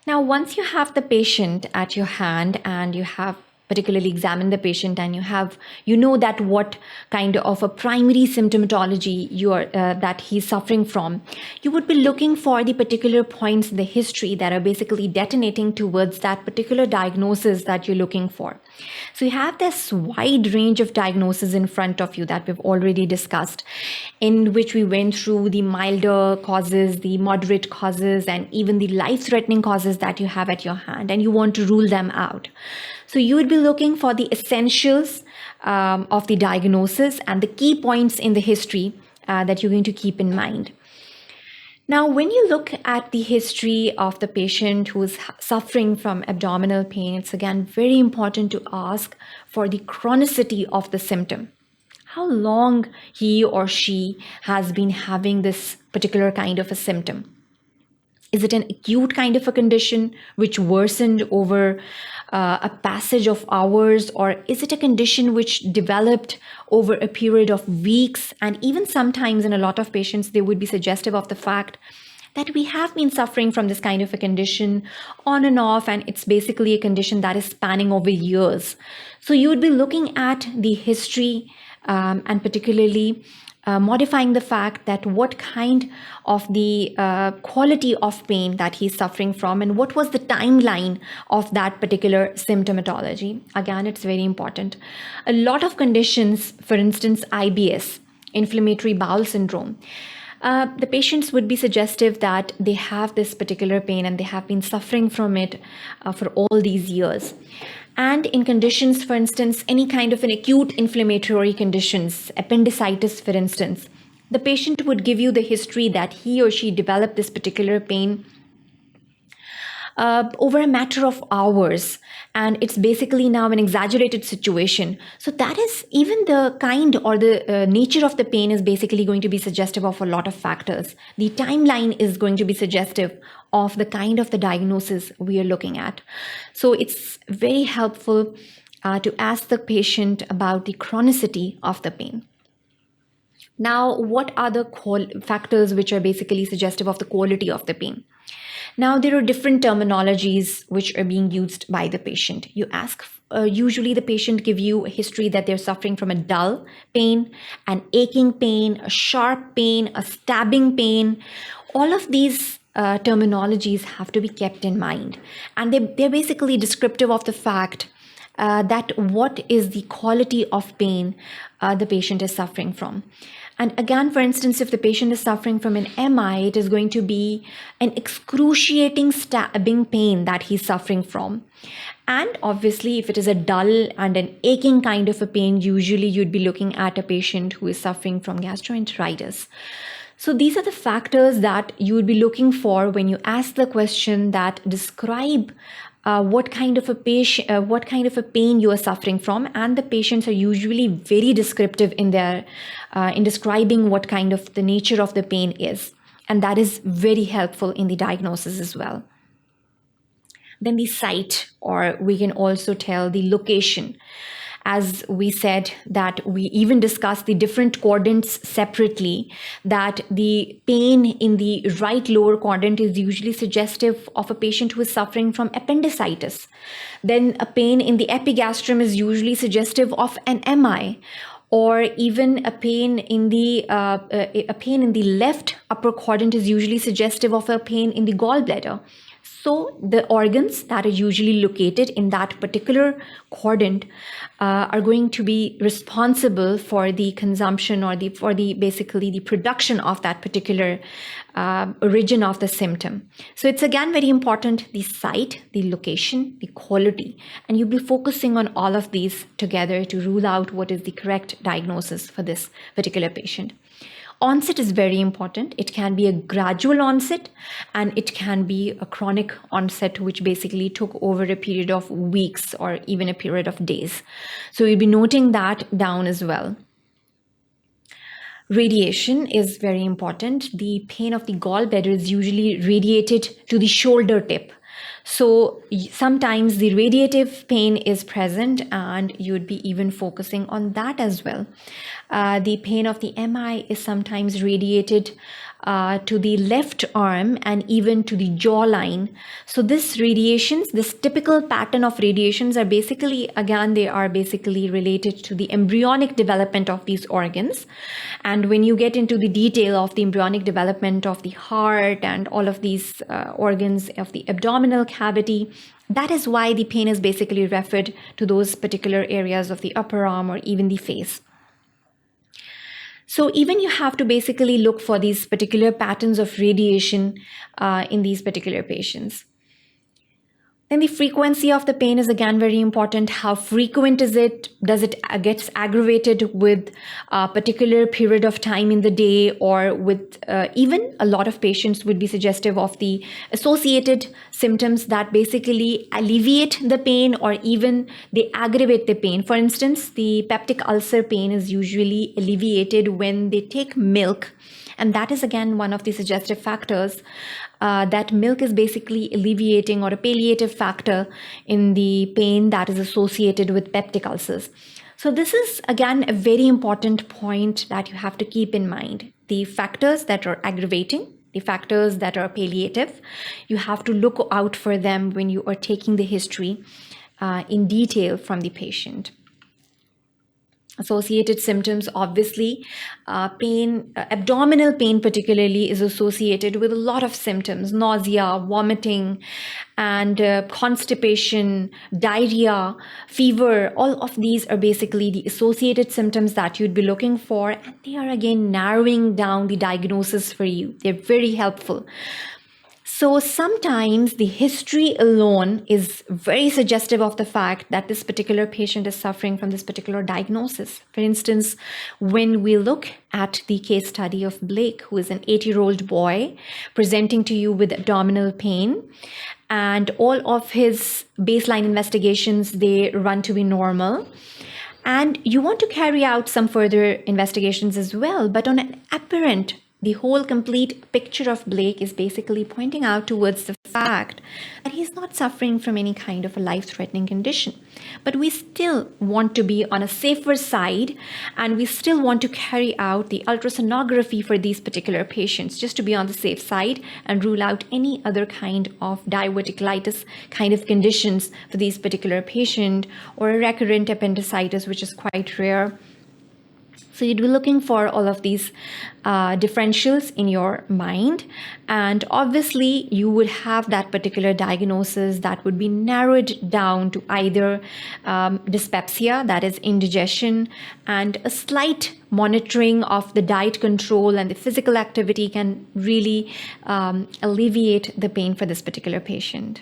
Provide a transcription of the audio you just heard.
Now, once you have the patient at your hand and you have particularly examined the patient and you know that what kind of a primary symptomatology that he's suffering from, you would be looking for the particular points in the history that are basically detonating towards that particular diagnosis that you're looking for. So you have this wide range of diagnoses in front of you that we've already discussed, in which we went through the milder causes, the moderate causes, and even the life-threatening causes that you have at your hand, and you want to rule them out. So you would be looking for the essentials of the diagnosis and the key points in the history that you're going to keep in mind. Now, when you look at the history of the patient who is suffering from abdominal pain, it's again very important to ask for the chronicity of the symptom. How long he or she has been having this particular kind of a symptom. Is it an acute kind of a condition which worsened over a passage of hours, or is it a condition which developed over a period of weeks? And even sometimes in a lot of patients, they would be suggestive of the fact that we have been suffering from this kind of a condition on and off, and it's basically a condition that is spanning over years. So you would be looking at the history and particularly modifying the fact that what kind of the quality of pain that he's suffering from and what was the timeline of that particular symptomatology. Again, it's very important. A lot of conditions, for instance, IBS, inflammatory bowel syndrome, the patients would be suggestive that they have this particular pain and they have been suffering from it for all these years. And in conditions, for instance, any kind of an acute inflammatory conditions, appendicitis, for instance, the patient would give you the history that he or she developed this particular pain over a matter of hours, and it's basically now an exaggerated situation. So that is even the kind or the nature of the pain is basically going to be suggestive of a lot of factors. The timeline is going to be suggestive of the kind of the diagnosis we are looking at. So it's very helpful to ask the patient about the chronicity of the pain. Now, what are the factors which are basically suggestive of the quality of the pain? Now, there are different terminologies which are being used by the patient. You ask, usually the patient give you a history that they're suffering from a dull pain, an aching pain, a sharp pain, a stabbing pain. All of these terminologies have to be kept in mind. And they're basically descriptive of the fact that what is the quality of pain the patient is suffering from. And again, for instance, if the patient is suffering from an MI, it is going to be an excruciating stabbing pain that he's suffering from. And obviously, if it is a dull and an aching kind of a pain, usually you'd be looking at a patient who is suffering from gastroenteritis. So these are the factors that you would be looking for when you ask the question that describe what kind of a pain you are suffering from, and the patients are usually very descriptive in their in describing what kind of the nature of the pain is, and that is very helpful in the diagnosis as well. Then the site, or we can also tell the location. As we said, that we even discussed the different quadrants separately, that the pain in the right lower quadrant is usually suggestive of a patient who is suffering from appendicitis. Then a pain in the epigastrum is usually suggestive of an MI, or even a pain in the left upper quadrant is usually suggestive of a pain in the gallbladder. So the organs that are usually located in that particular quadrant are going to be responsible for the consumption or basically the production of that particular origin of the symptom. So it's again very important, the site, the location, the quality, and you'll be focusing on all of these together to rule out what is the correct diagnosis for this particular patient. Onset is very important. It can be a gradual onset and it can be a chronic onset, which basically took over a period of weeks or even a period of days. So you'll be noting that down as well. Radiation is very important. The pain of the gallbladder is usually radiated to the shoulder tip. So sometimes the radiative pain is present and you would be even focusing on that as well. The pain of the MI is sometimes radiated to the left arm, and even to the jawline. So this typical pattern of radiations are basically, again, they are basically related to the embryonic development of these organs. And when you get into the detail of the embryonic development of the heart and all of these organs of the abdominal cavity, that is why the pain is basically referred to those particular areas of the upper arm or even the face. So even you have to basically look for these particular patterns of radiation in these particular patients. Then the frequency of the pain is again very important. How frequent is it? Does it get aggravated with a particular period of time in the day, or with even a lot of patients would be suggestive of the associated symptoms that basically alleviate the pain or even they aggravate the pain. For instance, the peptic ulcer pain is usually alleviated when they take milk. And that is again one of the suggestive factors that milk is basically alleviating or a palliative factor in the pain that is associated with peptic ulcers. So this is again a very important point that you have to keep in mind. The factors that are aggravating, the factors that are palliative, you have to look out for them when you are taking the history in detail from the patient. Associated symptoms, obviously, pain, abdominal pain particularly is associated with a lot of symptoms: nausea, vomiting, and constipation, diarrhea, fever. All of these are basically the associated symptoms that you'd be looking for, and they are again narrowing down the diagnosis for you. They're very helpful. So sometimes the history alone is very suggestive of the fact that this particular patient is suffering from this particular diagnosis. For instance, when we look at the case study of Blake, who is an 8-year-old boy presenting to you with abdominal pain, and all of his baseline investigations, they run to be normal. And you want to carry out some further investigations as well, but on an apparent, the whole complete picture of Blake is basically pointing out towards the fact that he's not suffering from any kind of a life-threatening condition. But we still want to be on a safer side, and we still want to carry out the ultrasonography for these particular patients just to be on the safe side and rule out any other kind of diverticulitis kind of conditions for these particular patient, or a recurrent appendicitis, which is quite rare. So you'd be looking for all of these differentials in your mind, and obviously you would have that particular diagnosis that would be narrowed down to either dyspepsia, that is indigestion, and a slight monitoring of the diet control and the physical activity can really alleviate the pain for this particular patient.